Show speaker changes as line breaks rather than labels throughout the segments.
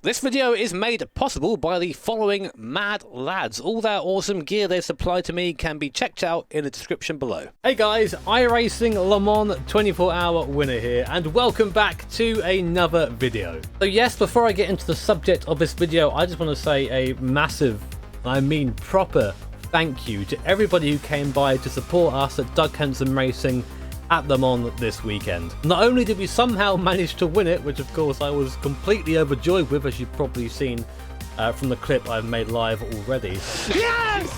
This video is made possible by the following mad lads. All their awesome gear they supplied to me can be checked out in the description below. Hey guys, iRacing Le Mans 24-hour winner here, and welcome back to another video. So yes, before I get into the subject of this video, I just want to say a massive, I mean proper, thank you to everybody who came by to support us at Doug Henson Racing at Le Mans this weekend. Not only did we somehow manage to win it, which of course I was completely overjoyed with, as you've probably seen from the clip I've made live already. Yes!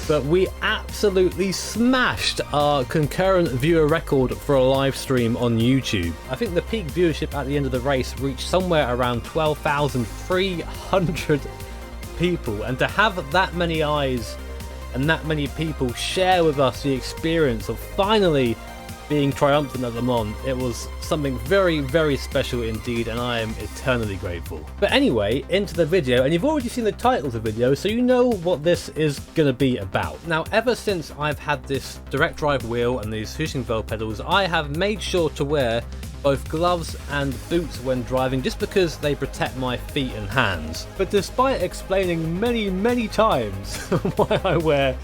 But we absolutely smashed our concurrent viewer record for a live stream on YouTube. I think the peak viewership at the end of the race reached somewhere around 12,300 people, and to have that many eyes and that many people share with us the experience of finally being triumphant at Le Mans, it was something very, very special indeed, and I am eternally grateful. But anyway, into the video, and you've already seen the title of the video, so you know what this is going to be about. Now, ever since I've had this direct drive wheel and these fishing valve pedals, I have made sure to wear both gloves and boots when driving, just because they protect my feet and hands. But despite explaining many times why I wear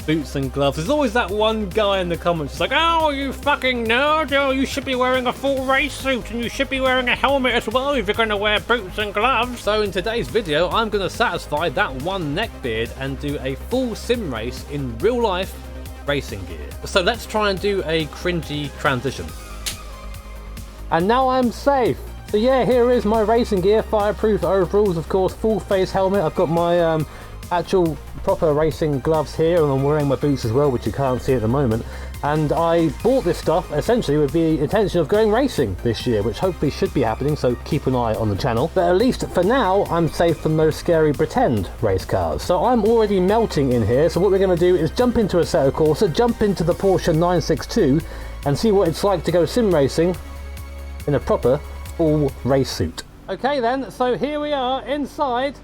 boots and gloves, there's always that one guy in the comments who's like, "Oh, you fucking nerd, oh, you should be wearing a full race suit and you should be wearing a helmet as well if you're going to wear boots and gloves." So in today's video, I'm going to satisfy that one neckbeard and do a full sim race in real life racing gear. So let's try and do a cringy transition. And now I'm safe. So yeah, here is my racing gear, fireproof overalls, of course, full face helmet. I've got my actual proper racing gloves here, and I'm wearing my boots as well, which you can't see at the moment. And I bought this stuff essentially with the intention of going racing this year, which hopefully should be happening, so keep an eye on the channel. But at least for now, I'm safe from those scary pretend race cars. So I'm already melting in here, so what we're going to do is jump into a Assetto Corsa, jump into the Porsche 962, and see what it's like to go sim racing in a proper full race suit. Okay then, so here we are inside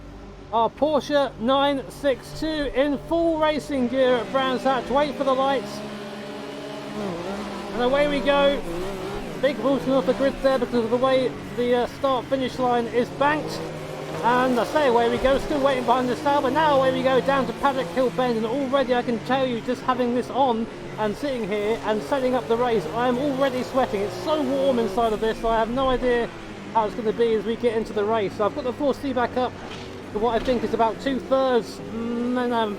our Porsche 962 in full racing gear at Brands Hatch. Wait for the lights, and away we go. Big booting off the grid there because of the way the start finish line is banked, and I say away we go, still waiting behind the style, but now away we go down to Paddock Hill Bend, and already I can tell you, just having this on and sitting here and setting up the race, I am already sweating. It's so warm inside of this, I have no idea how it's going to be as we get into the race. So I've got the 4C back up to what I think is about 2/3,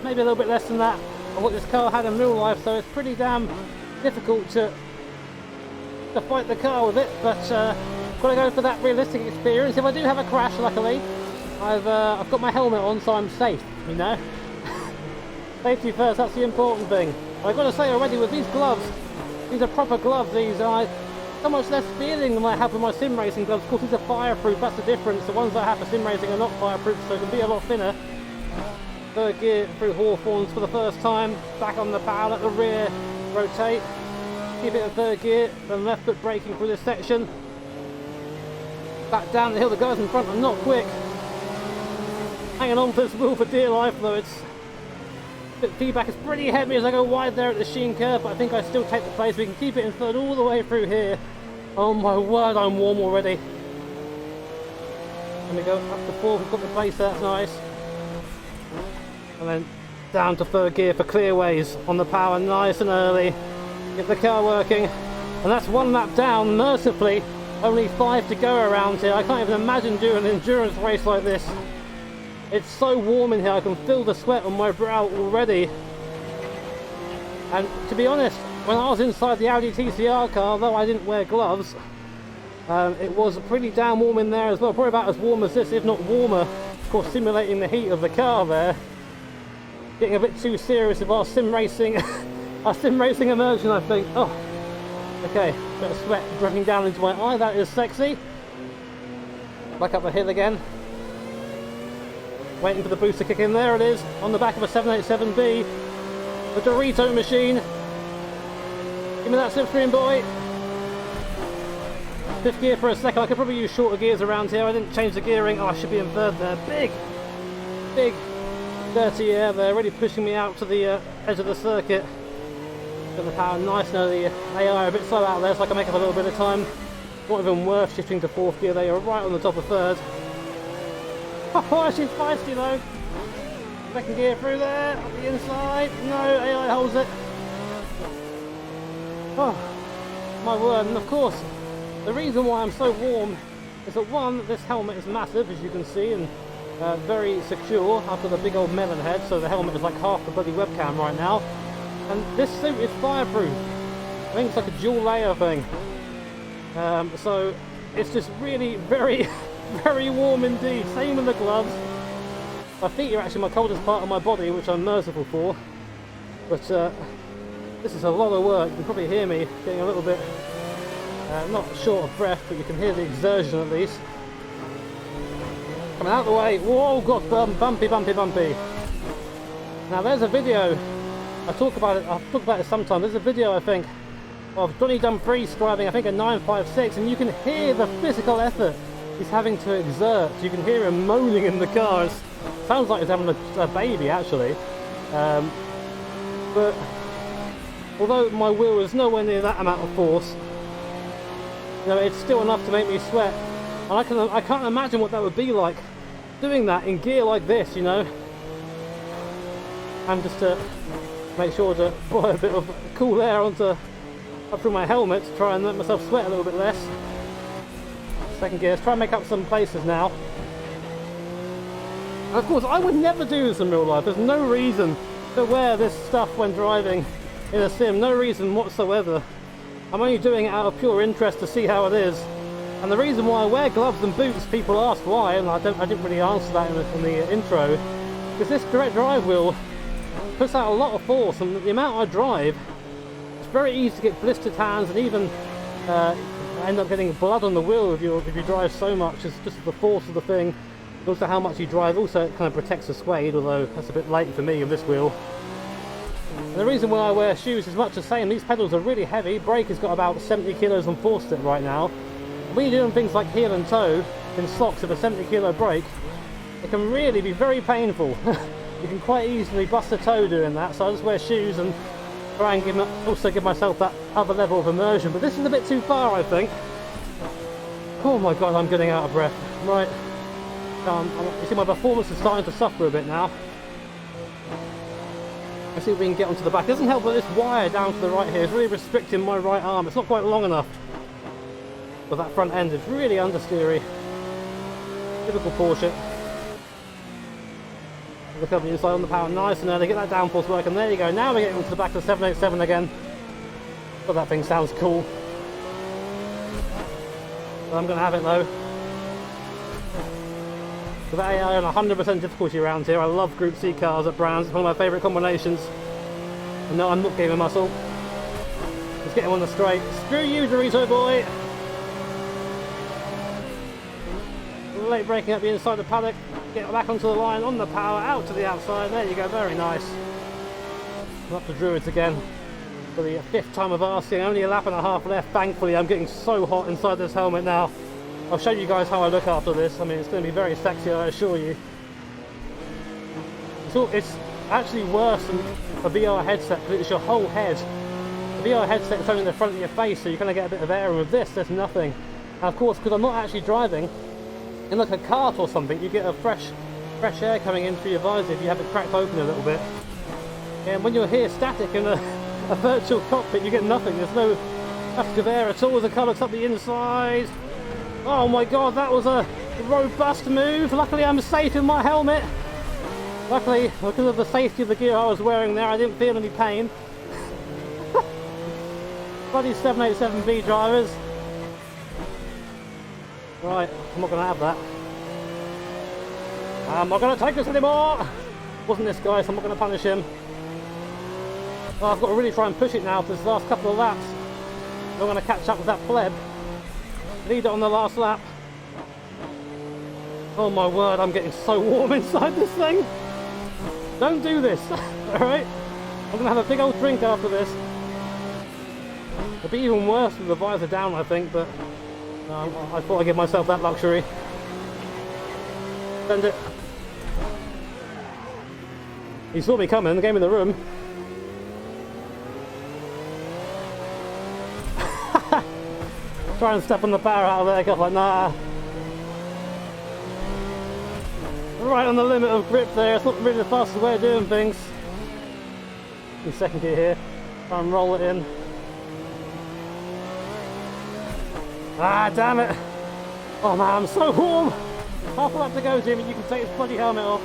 maybe a little bit less than that, of what this car had in real life, so it's pretty damn difficult to fight the car with it, but got to go for that realistic experience. If I do have a crash, luckily, I've got my helmet on, so I'm safe, you know. Safety first, that's the important thing. I've got to say already, with these gloves, these are proper gloves. These are so much less feeling than I have with my sim racing gloves. Of course, these are fireproof, that's the difference. The ones that I have for sim racing are not fireproof, so it can be a lot thinner. Third gear through Hawthorns for the first time. Back on the power, let the rear rotate. Keep it in third gear, then left foot braking through this section. Back down the hill, the guys in front are not quick. Hanging on to this wheel for dear life, though. It's bit feedback is pretty heavy as I go wide there at the Sheen curve, but I think I still take the place. We can keep it in third all the way through here. Oh my word, I'm warm already. And we go up to fourth, we've got the place there, that's nice. And then down to third gear for clearways on the power, nice and early. Get the car working. And that's one lap down, mercifully. Only 5 to go around here. I can't even imagine doing an endurance race like this. It's so warm in here, I can feel the sweat on my brow already. And to be honest, when I was inside the Audi TCR car, though I didn't wear gloves, it was pretty damn warm in there as well. Probably about as warm as this, if not warmer. Of course, simulating the heat of the car there. Getting a bit too serious with our sim racing, our sim racing immersion, I think. Oh, okay, bit of sweat dripping down into my eye, that is sexy. Back up the hill again. Waiting for the boost to kick in. There it is, on the back of a 787B. The Dorito machine. Give me that slipstream, boy. Fifth gear for a second. I could probably use shorter gears around here. I didn't change the gearing. Oh, I should be in third there. Big, dirty air there, really pushing me out to the edge of the circuit. Got the power nice now. They are a bit slow out there, so I can make up a little bit of time. Not even worth shifting to 4th gear there, you're right on the top of 3rd. Oh, she's feisty though. 2nd gear through there, up the inside. No, AI holds it. Oh, my word, and of course, the reason why I'm so warm is that one, this helmet is massive, as you can see, and very secure. I've got a big old melon head, so the helmet is like half the bloody webcam right now. And this suit is fireproof. I think it's like a dual layer thing. So it's just really very, very warm indeed. Same with the gloves. My feet are actually my coldest part of my body, which I'm merciful for. But this is a lot of work. You can probably hear me getting a little bit, not short of breath, but you can hear the exertion at least. Coming out of the way. Whoa, God, bumpy, bumpy, bumpy. Now there's a video. I've talked about it sometime. There's a video, I think, of Johnny Dumfries driving, I think, a 956, and you can hear the physical effort he's having to exert. You can hear him moaning in the car. It sounds like he's having a baby, actually. But although my wheel is nowhere near that amount of force, you know, it's still enough to make me sweat. And I can't imagine what that would be like doing that in gear like this, you know. And just to make sure to apply a bit of cool air up through my helmet to try and let myself sweat a little bit less. 2nd gear, let's try and make up some places now. And of course, I would never do this in real life. There's no reason to wear this stuff when driving in a sim, no reason whatsoever. I'm only doing it out of pure interest to see how it is. And the reason why I wear gloves and boots, people ask why, and I didn't really answer that in the intro, because this direct drive wheel puts out a lot of force, and the amount I drive, it's very easy to get blistered hands and even end up getting blood on the wheel if you drive so much. It's just the force of the thing, also how much you drive. Also, it kind of protects the suede, although that's a bit late for me with this wheel. And the reason why I wear shoes is much the same. These pedals are really heavy. Brake has got about 70 kilos on force stick right now. When you're doing things like heel and toe in slocks with a 70 kilo brake, it can really be very painful. You can quite easily bust a toe doing that, so I just wear shoes and try and also give myself that other level of immersion. But this is a bit too far, I think. Oh my god, I'm getting out of breath. Right, you see my performance is starting to suffer a bit now. Let's see if we can get onto the back. It doesn't help that this wire down to the right here is really restricting my right arm. It's not quite long enough. But that front end is really understeery. Typical Porsche. Look up the inside on the power, nice and early, get that downforce working. There you go, now we're getting onto the back of the 787 again. But that thing sounds cool. But I'm going to have it though. So that AI on 100% difficulty around here. I love Group C cars at Brands, it's one of my favourite combinations. And no, I'm not gaming muscle. Let's get him on the straight. Screw you, Dorito boy! Late braking up the inside of the paddock, get back onto the line, on the power, out to the outside, there you go, very nice. Up to Druids again, for the 5th time of asking, only a lap and a half left. Thankfully I'm getting so hot inside this helmet now. I'll show you guys how I look after this. I mean, it's going to be very sexy, I assure you. It's actually worse than a VR headset, because it's your whole head. The VR headset is only in the front of your face, so you kind of get a bit of air, and with this there's nothing. And of course, because I'm not actually driving, in like a cart or something, you get a fresh air coming in through your visor if you have it cracked open a little bit. And when you're here static in a virtual cockpit, you get nothing. There's no active air at all. The car looks up the inside. Oh my god, that was a robust move. Luckily I'm safe in my helmet. Luckily, because of the safety of the gear I was wearing there, I didn't feel any pain. Bloody 787B drivers. Right, I'm not going to have that. I'm not going to take this anymore! Wasn't this guy, so I'm not going to punish him. Oh, I've got to really try and push it now for this last couple of laps. I'm going to catch up with that pleb. Lead it on the last lap. Oh my word, I'm getting so warm inside this thing. Don't do this, alright? I'm going to have a big old drink after this. It'll be even worse with the visor down, I think, but I thought I'd give myself that luxury. Send it. He saw me coming, came in the room. try and step on the power out of there, got like, nah. Right on the limit of grip there, it's not really the fastest way of doing things. In second gear here, try and roll it in. Ah, damn it! Oh man, I'm so warm! Half a lap to go, Jimmy, you can take this bloody helmet off.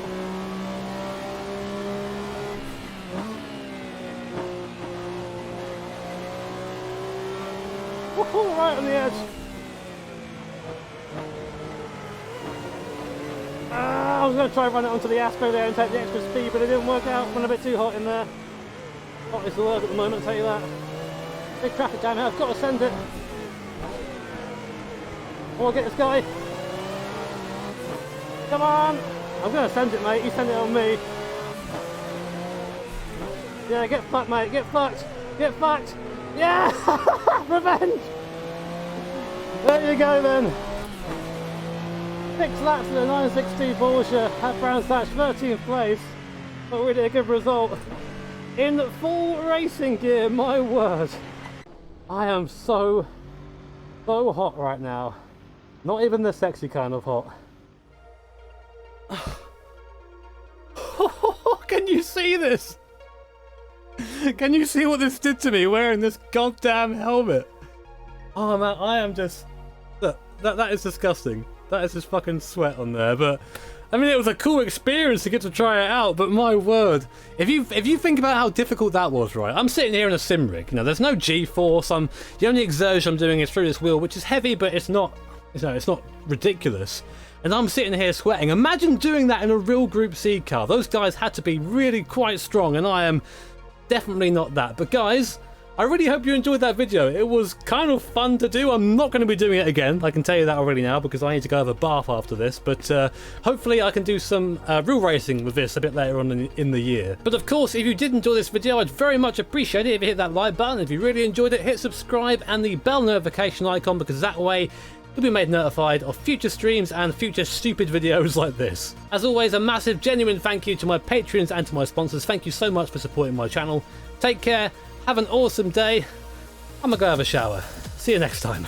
Woohoo, right on the edge. I was going to try and run it onto the Aspo there and take the extra speed, but it didn't work out. Went a bit too hot in there. Hot is the word at the moment, I'll tell you that. Big traffic jam here, I've got to send it. I'll get this guy. Come on! I'm going to send it, mate. You send it on me. Yeah, get fucked, mate. Get fucked. Get fucked. Yeah! Revenge! There you go then. 6 laps in a 962 Porsche at Brands Hatch, 13th place. But really a good result. In full racing gear, my word. I am so hot right now. Not even the sexy kind of hot. Can you see this? Can you see what this did to me wearing this goddamn helmet? Oh man, I am just... Look, that is disgusting. That is just fucking sweat on there, but... I mean, it was a cool experience to get to try it out, but my word. If you think about how difficult that was, right? I'm sitting here in a sim rig. You know, there's no G-force. The only exertion I'm doing is through this wheel, which is heavy, but it's not... You know, it's not ridiculous. And I'm sitting here sweating. Imagine doing that in a real Group C car. Those guys had to be really quite strong, and I am definitely not that. But guys, I really hope you enjoyed that video. It was kind of fun to do. I'm not going to be doing it again. I can tell you that already now because I need to go have a bath after this. But hopefully I can do some real racing with this a bit later on in the year. But of course, if you did enjoy this video, I'd very much appreciate it if you hit that like button. If you really enjoyed it, hit subscribe and the bell notification icon, because that way you'll be made notified of future streams and future stupid videos like this. As always, a massive, genuine thank you to my patrons and to my sponsors. Thank you so much for supporting my channel. Take care, have an awesome day. I'm gonna go have a shower. See you next time.